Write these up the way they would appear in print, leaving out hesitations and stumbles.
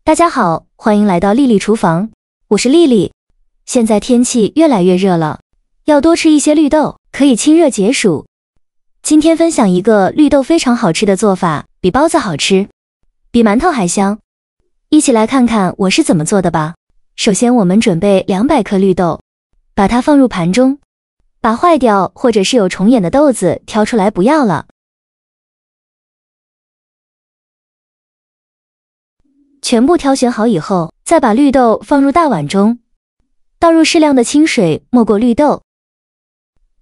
大家好，欢迎来到丽丽厨房，我是丽丽。现在天气越来越热了，要多吃一些绿豆，可以清热解暑。今天分享一个绿豆非常好吃的做法，比包子好吃，比馒头还香。一起来看看我是怎么做的吧。首先我们准备200克绿豆，把它放入盘中，把坏掉或者是有虫眼的豆子挑出来不要了。全部挑选好以后，再把绿豆放入大碗中，倒入适量的清水没过绿豆，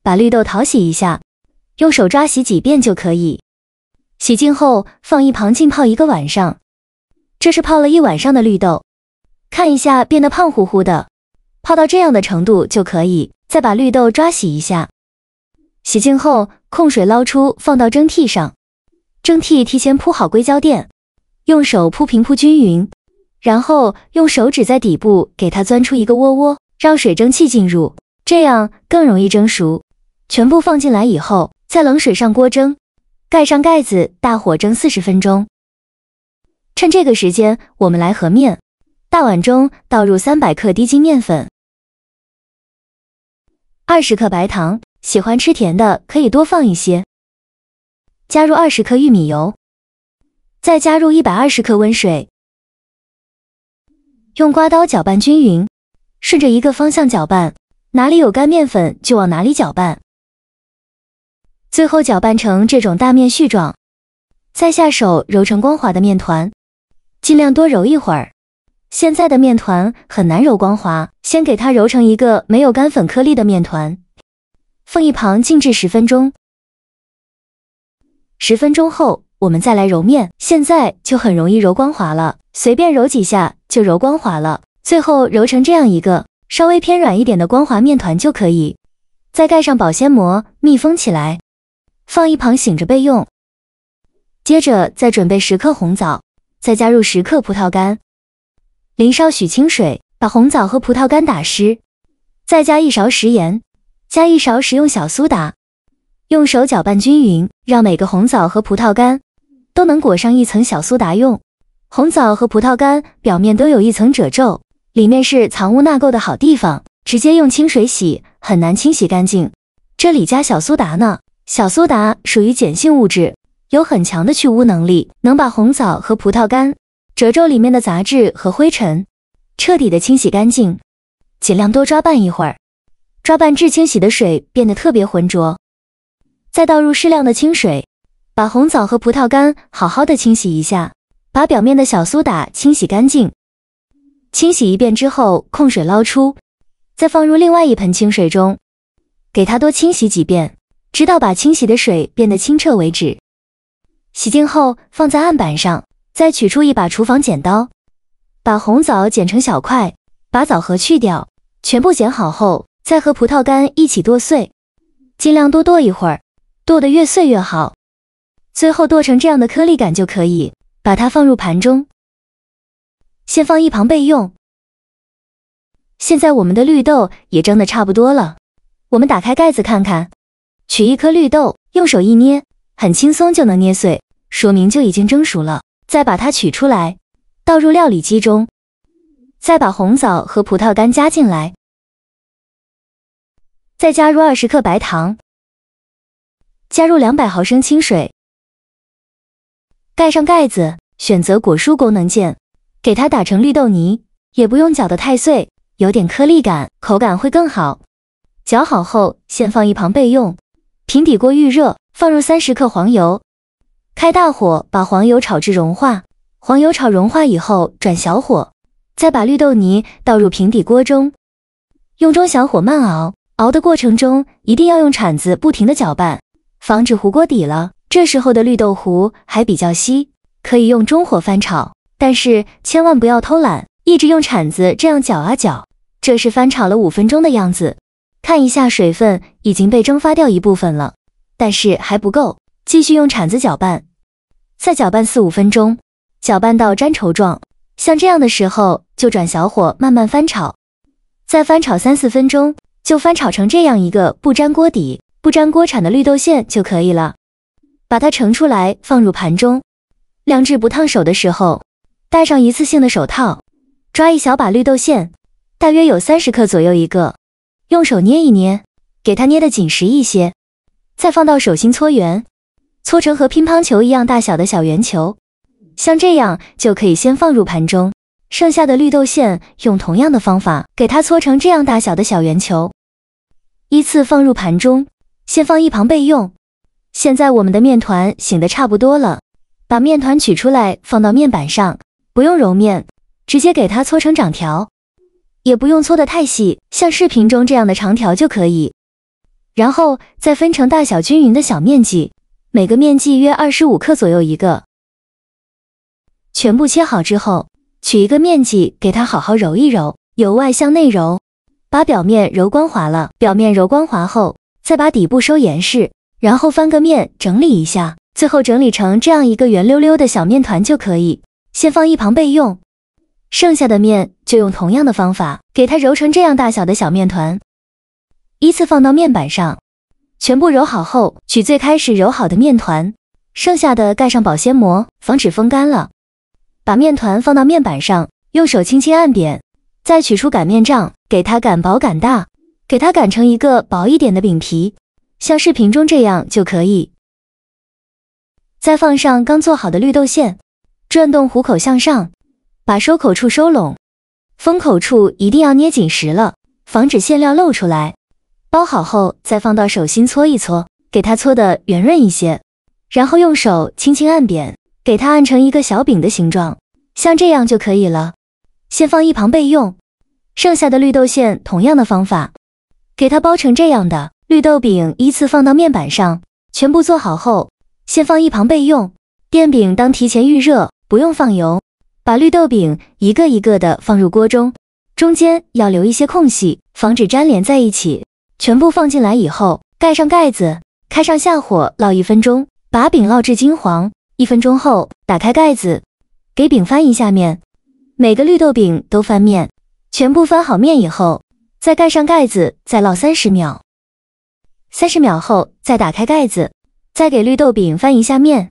把绿豆淘洗一下，用手抓洗几遍就可以。洗净后放一旁浸泡1个晚上。这是泡了1晚上的绿豆，看一下变得胖乎乎的，泡到这样的程度就可以。再把绿豆抓洗一下，洗净后控水捞出，放到蒸屉上，蒸屉提前铺好硅胶垫，用手铺平铺均匀，然后用手指在底部给它钻出一个窝窝，让水蒸气进入，这样更容易蒸熟。全部放进来以后，在冷水上锅蒸，盖上盖子，大火蒸40分钟。趁这个时间，我们来和面。大碗中倒入300克低筋面粉，20克白糖，喜欢吃甜的可以多放一些。加入20克玉米油，再加入120克温水，用刮刀搅拌均匀，顺着一个方向搅拌，哪里有干面粉就往哪里搅拌，最后搅拌成这种大面絮状，再下手揉成光滑的面团，尽量多揉一会儿。现在的面团很难揉光滑，先给它揉成一个没有干粉颗粒的面团，放一旁静置10分钟。10分钟后我们再来揉面，现在就很容易揉光滑了，随便揉几下就揉光滑了。最后揉成这样一个稍微偏软一点的光滑面团就可以。再盖上保鲜膜密封起来，放一旁醒着备用。接着再准备10克红枣，再加入10克葡萄干，淋少许清水，把红枣和葡萄干打湿，再加1勺食盐，加1勺食用小苏打，用手搅拌均匀，让每个红枣和葡萄干都能裹上一层小苏打用。红枣和葡萄干表面都有一层褶皱，里面是藏污纳垢的好地方，直接用清水洗很难清洗干净。这里加小苏打呢，小苏打属于碱性物质，有很强的去污能力，能把红枣和葡萄干褶皱里面的杂质和灰尘彻底的清洗干净。尽量多抓拌一会儿，抓拌至清洗的水变得特别浑浊，再倒入适量的清水，把红枣和葡萄干好好的清洗一下，把表面的小苏打清洗干净。清洗一遍之后控水捞出，再放入另外一盆清水中，给它多清洗几遍，直到把清洗的水变得清澈为止。洗净后放在案板上，再取出一把厨房剪刀，把红枣剪成小块，把枣核去掉，全部剪好后再和葡萄干一起剁碎，尽量多剁一会儿，剁得越碎越好。最后剁成这样的颗粒感就可以，把它放入盘中，先放一旁备用。现在我们的绿豆也蒸得差不多了，我们打开盖子看看，取1颗绿豆，用手一捏，很轻松就能捏碎，说明就已经蒸熟了。再把它取出来，倒入料理机中，再把红枣和葡萄干加进来，再加入20克白糖，加入200毫升清水，盖上盖子，选择果蔬功能键，给它打成绿豆泥，也不用搅得太碎，有点颗粒感，口感会更好。搅好后先放一旁备用。平底锅预热，放入30克黄油，开大火把黄油炒至融化，黄油炒融化以后转小火，再把绿豆泥倒入平底锅中，用中小火慢熬，熬的过程中一定要用铲子不停地搅拌，防止糊锅底了。这时候的绿豆糊还比较稀，可以用中火翻炒，但是千万不要偷懒，一直用铲子这样搅啊搅。这是翻炒了5分钟的样子，看一下水分已经被蒸发掉一部分了，但是还不够，继续用铲子搅拌，再搅拌4-5分钟，搅拌到粘稠状，像这样的时候就转小火慢慢翻炒，再翻炒3-4分钟，就翻炒成这样一个不粘锅底、不粘锅铲的绿豆馅就可以了。把它盛出来放入盘中，晾至不烫手的时候，戴上一次性的手套，抓一小把绿豆馅，大约有30克左右一个，用手捏一捏，给它捏得紧实一些，再放到手心搓圆，搓成和乒乓球一样大小的小圆球，像这样就可以先放入盘中。剩下的绿豆馅用同样的方法给它搓成这样大小的小圆球，依次放入盘中，先放一旁备用。现在我们的面团醒得差不多了，把面团取出来放到面板上，不用揉面，直接给它搓成长条，也不用搓得太细，像视频中这样的长条就可以。然后再分成大小均匀的小面剂，每个面剂约25克左右一个。全部切好之后，取一个面剂给它好好揉一揉，由外向内揉，把表面揉光滑了。表面揉光滑后，再把底部收严实，然后翻个面整理一下，最后整理成这样一个圆溜溜的小面团就可以，先放一旁备用。剩下的面就用同样的方法给它揉成这样大小的小面团，依次放到面板上，全部揉好后，取最开始揉好的面团，剩下的盖上保鲜膜，防止风干了。把面团放到面板上，用手轻轻按扁，再取出擀面杖，给它擀薄擀大，给它擀成一个薄一点的饼皮，像视频中这样就可以。再放上刚做好的绿豆馅，转动虎口向上，把收口处收拢，封口处一定要捏紧实了，防止馅料漏出来。包好后再放到手心搓一搓，给它搓得圆润一些，然后用手轻轻按扁，给它按成一个小饼的形状，像这样就可以了。先放一旁备用。剩下的绿豆馅同样的方法，给它包成这样的绿豆饼，依次放到面板上，全部做好后，先放一旁备用。电饼当提前预热，不用放油，把绿豆饼一个一个的放入锅中，中间要留一些空隙，防止粘连在一起。全部放进来以后，盖上盖子，开上下火烙1分钟，把饼烙至金黄。1分钟后打开盖子，给饼翻一下面，每个绿豆饼都翻面，全部翻好面以后，再盖上盖子，再烙30秒。30秒后再打开盖子，再给绿豆饼翻一下面，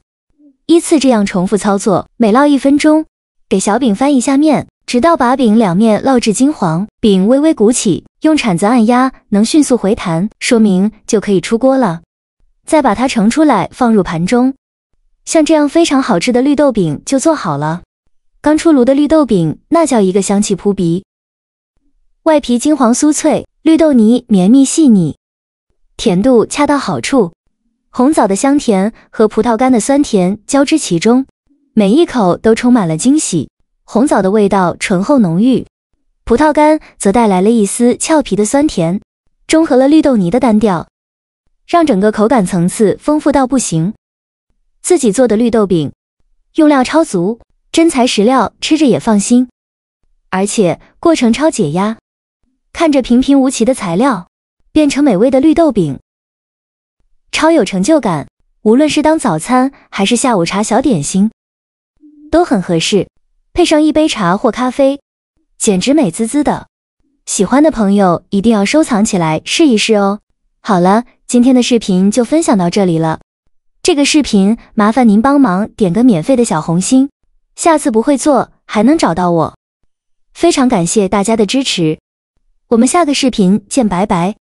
依次这样重复操作，每烙1分钟，给小饼翻一下面，直到把饼两面烙至金黄，饼微微鼓起，用铲子按压能迅速回弹，说明就可以出锅了。再把它盛出来放入盘中。像这样非常好吃的绿豆饼就做好了。刚出炉的绿豆饼那叫一个香气扑鼻，外皮金黄酥脆，绿豆泥绵密细腻，甜度恰到好处，红枣的香甜和葡萄干的酸甜交织其中，每一口都充满了惊喜。红枣的味道醇厚浓郁，葡萄干则带来了一丝俏皮的酸甜，中和了绿豆泥的单调，让整个口感层次丰富到不行。自己做的绿豆饼，用料超足，真材实料，吃着也放心，而且过程超解压。看着平平无奇的材料变成美味的绿豆饼，超有成就感，无论是当早餐还是下午茶小点心都很合适，配上一杯茶或咖啡，简直美滋滋的。喜欢的朋友一定要收藏起来试一试哦。好了，今天的视频就分享到这里了。这个视频麻烦您帮忙点个免费的小红心，下次不会做还能找到我。非常感谢大家的支持，我们下个视频见，拜拜。